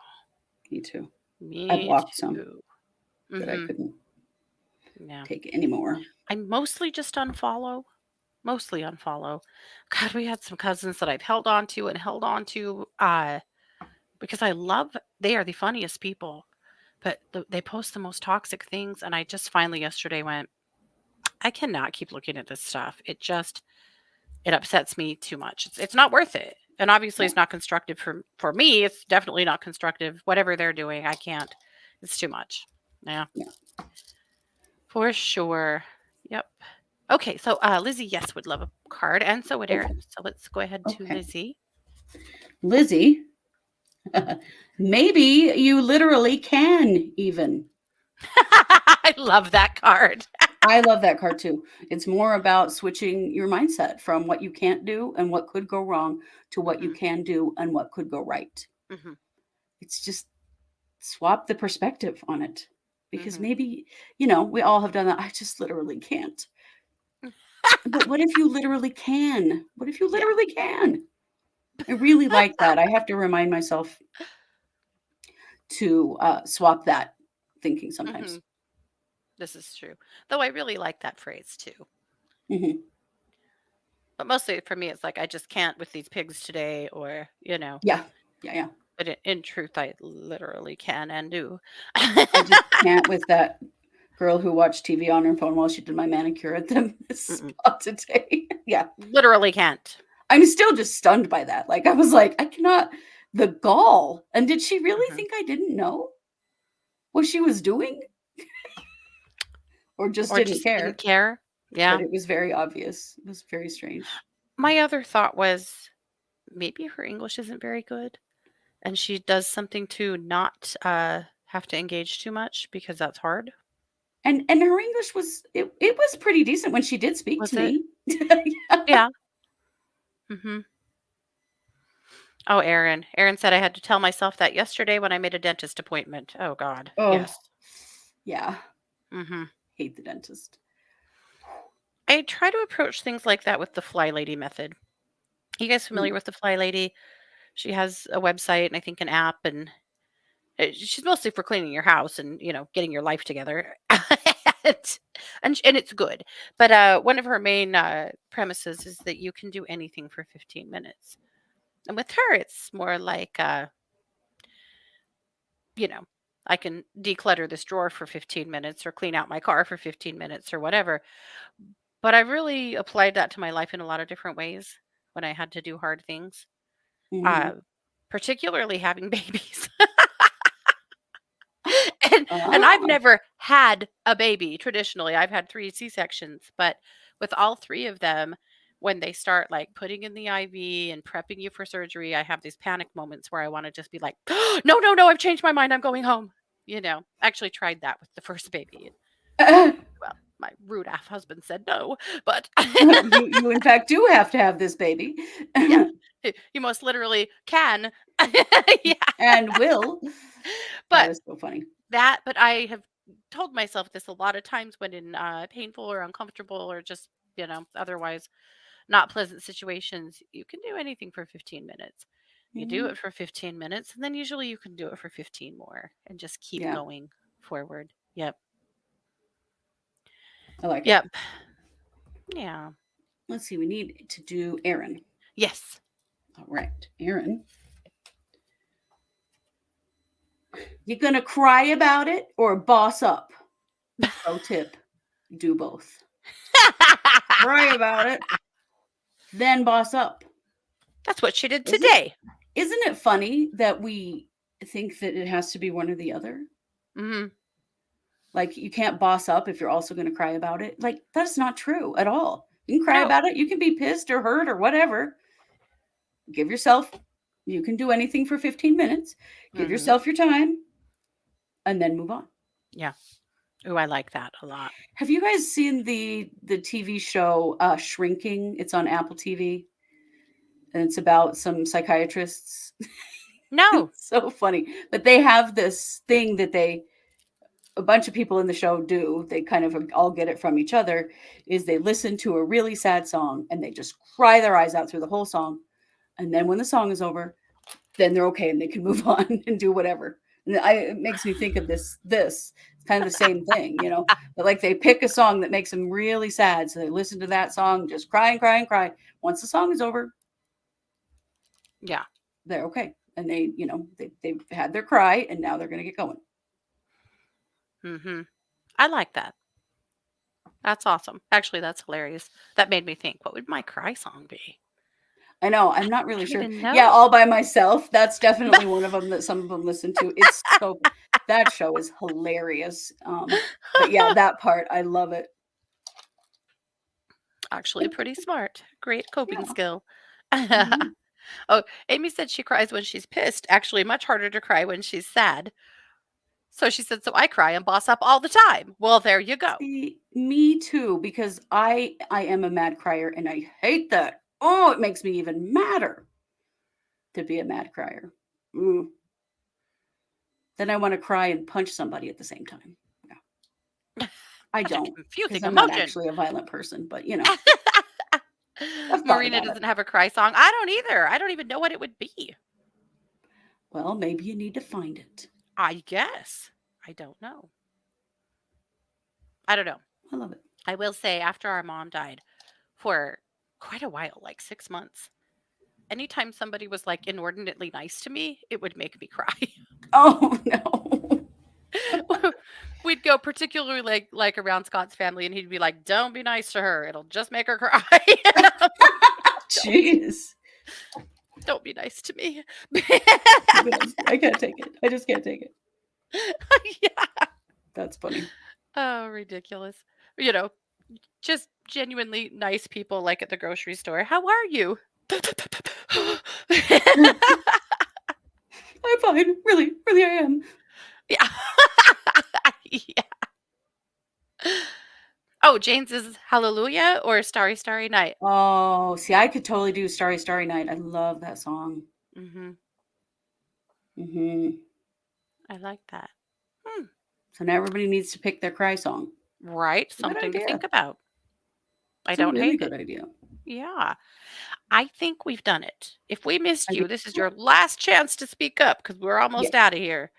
Me too. I Me blocked some too. that I Hmm. couldn't Yeah. take anymore. I mostly just unfollow. Mostly unfollow. God, we had some cousins that I've held on to and held on to because they are the funniest people, but they post the most toxic things. And I just finally yesterday went, I cannot keep looking at this stuff. It upsets me too much. It's not worth it. And obviously Yeah. it's not constructive for me. It's definitely not constructive. Whatever they're doing, I can't. It's too much. Yeah. Yeah. For sure. Yep. Okay, so Lizzie, yes, would love a card, and so would Okay. Aaron. So let's go ahead to Okay. Lizzie. Lizzie, maybe you literally can even. I love that card. I love that card too. It's more about switching your mindset from what you can't do and what could go wrong to what you can do and what could go right. Mm-hmm. It's just swap the perspective on it because Mm-hmm. maybe, we all have done that. I just literally can't. But what if you literally can? What if you Yeah. literally can? I really like that. I have to remind myself to swap that thinking Mm-hmm. sometimes. This is true. Though I really like that phrase too. Hmm. But mostly for me, it's like I just can't with these pigs today, or Yeah. Yeah. Yeah. But in truth, I literally can and do. I just can't with that girl who watched TV on her phone while she did my manicure at the Mm-mm. spa today. Yeah. Literally can't. I'm still just stunned by that. Like, I was like, I cannot, the gall. And did she really Mhm. think I didn't know what she was doing? Or just Or didn't just care? didn't care. Yeah. But it was very obvious. It was very strange. My other thought was maybe her English isn't very good, and she does something to not have to engage too much because that's hard. And her English was it was pretty decent when she did speak to Was it? me. Yeah. Yeah. Hmm. Oh, Aaron. Aaron said I had to tell myself that yesterday when I made a dentist appointment. Oh God. Oh, Yes. yeah. Hmm. Hate the dentist. I try to approach things like that with the Fly Lady method. You guys familiar with the Fly Lady? She has a website and I think an app, and she's mostly for cleaning your house and getting your life together. and, and it's good. But one of her main premises is that you can do anything for 15 minutes. And with her, it's more like, you know, I can declutter this drawer for 15 minutes or clean out my car for 15 minutes or whatever. But I really applied that to my life in a lot of different ways when I had to do hard things, Mhm. uh, particularly having babies. And I've Ah. never had a baby traditionally. I've had 3 C-sections, but with all 3 of them, when they start, like, putting in the IV and prepping you for surgery, I have these panic moments where I wanna just be like, "No, no, no, I've changed my mind, I'm going home." I actually tried that with the first baby. Well, my rude ass husband said no, but You in fact do have to have this baby. yeah, you most literally can. Yeah, And will. That but is so funny. but I have told myself this a lot of times when in painful or uncomfortable or just otherwise not pleasant situations. You can do anything for 15 minutes. You do Mhm. it for 15 minutes, and then usually you can do it for 15 more and just keep Yeah, going forward. Yep. I like it. Yep. Yeah. Let's see, we need to do Aaron. Yes. All right, Aaron. You gonna cry about it or boss up? Pro tip, do both. Cry about it then boss up. That's what she did Isn't today. isn't it funny that we think that it has to be one or the other? Hmm. Like, you can't boss up if you're also gonna cry about it. Like, that's not true at all. You can cry No. about it, you can be pissed or hurt or whatever. Give yourself you can do anything for 15 minutes. Give Hmm. yourself your time and then move on. Yeah. Oh, I like that a lot. Have you guys seen the TV show, Shrinking? It's on Apple TV, and it's about some psychiatrists. No. It's so funny. But they have this thing that a bunch of people in the show do. They kind of all get it from each other, is they listen to a really sad song and they just cry their eyes out through the whole song. And then when the song is over, then they're okay and they can move on and do whatever. And it makes me think of this. It's kind of the same thing, but like they pick a song that makes them really sad. So they listen to that song, just cry and cry and cry. Once the song is over, Yeah. they're okay. And they've had their cry and now they're going to get going. Hmm. I like that. That's awesome. Actually, that's hilarious. That made me think, what would my cry song be? I know. I'm not really don't sure. even know. Yeah, All by Myself. That's definitely one of them that some of them listen to. It's that show is hilarious. But yeah, that part, I love it. Actually, pretty smart. Great coping Yeah. skill. Mhm. Oh, Amy said she cries when she's pissed. Actually, much harder to cry when she's sad. So she said, so I cry and boss up all the time. Well, there you go. See, me too, because I am a mad crier and I hate that. Oh, it makes me even madder to be a mad crier. Mm. Then I want to cry and punch somebody at the same time. Yeah. I Such a don't, confusing because I'm not emotion. actually a violent person, but Marina about doesn't it. have a cry song. I don't either. I don't even know what it would be. Well, maybe you need to find it. I guess. I don't know. I don't know. I love it. I will say, after our mom died for quite a while, like 6 months, anytime somebody was like inordinately nice to me, it would make me cry. Oh no. We'd go particularly like around Scott's family, and he'd be like, "Don't be nice to her; it'll just make her cry." Jeez. Don't be nice to me. I can't take it. I just can't take it. Yeah. That's funny. Oh, ridiculous. Just genuinely nice people, like at the grocery store. How are you? I'm fine. Really, really, I am. Yeah. Yeah. Oh, Jane's is Hallelujah or Starry, Starry Night? Oh, see, I could totally do Starry, Starry Night. I love that song. Mm-hmm. Mm-hmm. I like that. So now everybody needs to pick their cry song. Right? Good Something to idea. think about. I It's don't a really hate good it. idea. Yeah. I think we've done it. If we missed I you, do. this is your last chance to speak up because we're almost out of here.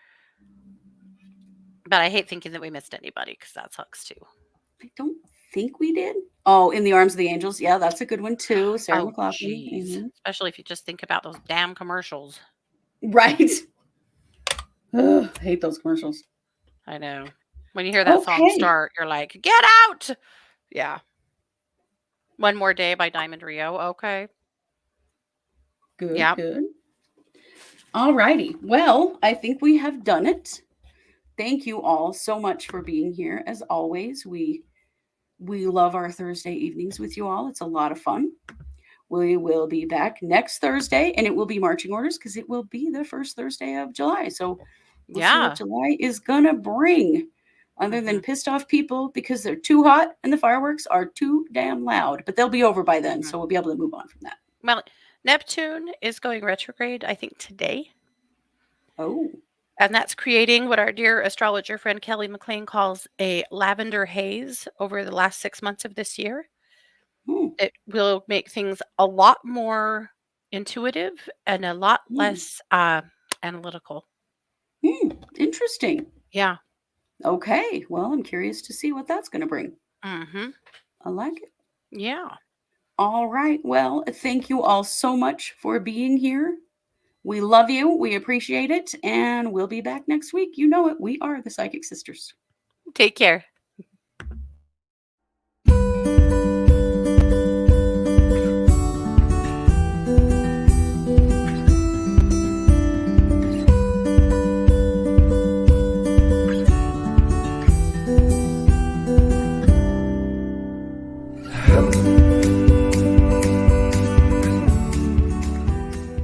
But I hate thinking that we missed anybody because that sucks too. I don't think we did. Oh, In the Arms of the Angels. Yeah, that's a good one too. Sarah McLachlan. Jeez. Mhm. Especially if you just think about those damn commercials. Right. Ugh, I hate those commercials. I know. When you hear that song start, you're like, get out. Yeah. One More Day by Diamond Rio. Okay. Good, Yeah. good. All righty. Well, I think we have done it. Thank you all so much for being here. As always, we love our Thursday evenings with you all. It's a lot of fun. We will be back next Thursday, and it will be marching orders because it will be the first Thursday of July. So we'll see what July is gonna bring, other than pissed off people because they're too hot and the fireworks are too damn loud. But they'll be over by then, so we'll be able to move on from that. Well, Neptune is going retrograde, I think, today. Oh. And that's creating what our dear astrologer friend Kelly McLean calls a lavender haze over the last 6 months of this year. It will make things a lot more intuitive and a lot less analytical. Interesting. Yeah. Okay. Well, I'm curious to see what that's going to bring. Mm-hmm. I like it. Yeah. All right. Well, thank you all so much for being here. We love you. We appreciate it. And we'll be back next week. You know it. We are the Psychic Sisters. Take care.